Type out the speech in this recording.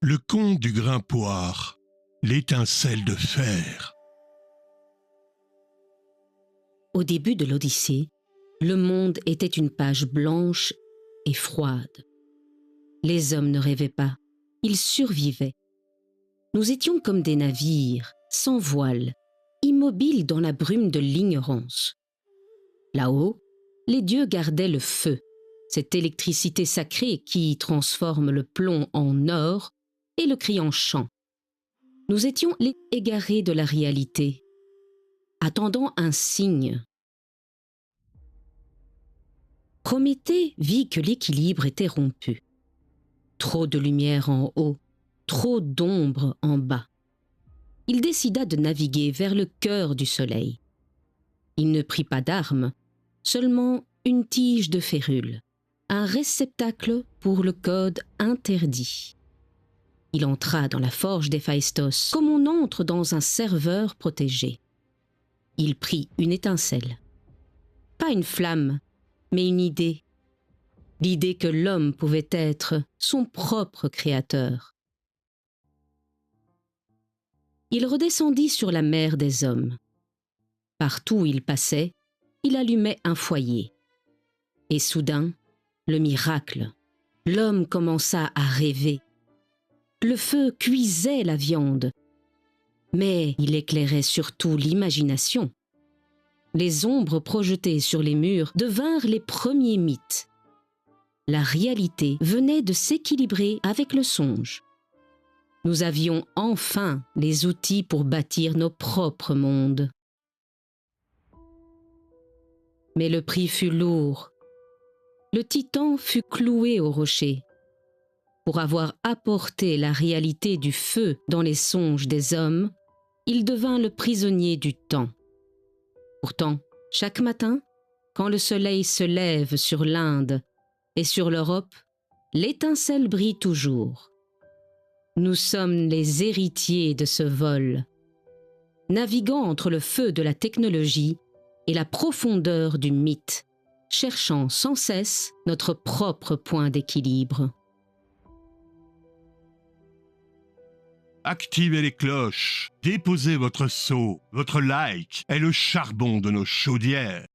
Le conte du grimpoir, l'étincelle de fer. Au début de l'Odyssée, le monde était une page blanche et froide. Les hommes ne rêvaient pas, ils survivaient. Nous étions comme des navires, sans voile, immobiles dans la brume de l'ignorance. Là-haut, les dieux gardaient le feu, cette électricité sacrée qui transforme le plomb en or et le cri en chant. Nous étions les égarés de la réalité, attendant un signe. Prométhée vit que l'équilibre était rompu. Trop de lumière en haut, trop d'ombre en bas. Il décida de naviguer vers le cœur du soleil. Il ne prit pas d'armes, seulement une tige de férule, un réceptacle pour le code interdit. Il entra dans la forge d'Héphaïstos comme on entre dans un serveur protégé. Il prit une étincelle. Pas une flamme, mais une idée. L'idée que l'homme pouvait être son propre créateur. Il redescendit sur la mer des hommes. Partout où il passait, il allumait un foyer. Et soudain, le miracle, l'homme commença à rêver. Le feu cuisait la viande, mais il éclairait surtout l'imagination. Les ombres projetées sur les murs devinrent les premiers mythes. La réalité venait de s'équilibrer avec le songe. Nous avions enfin les outils pour bâtir nos propres mondes. Mais le prix fut lourd. Le titan fut cloué au rocher. Pour avoir apporté la réalité du feu dans les songes des hommes, il devint le prisonnier du temps. Pourtant, chaque matin, quand le soleil se lève sur l'Inde et sur l'Europe, l'étincelle brille toujours. Nous sommes les héritiers de ce vol, naviguant entre le feu de la technologie et la profondeur du mythe, cherchant sans cesse notre propre point d'équilibre. Activez les cloches, déposez votre seau, votre like est le charbon de nos chaudières.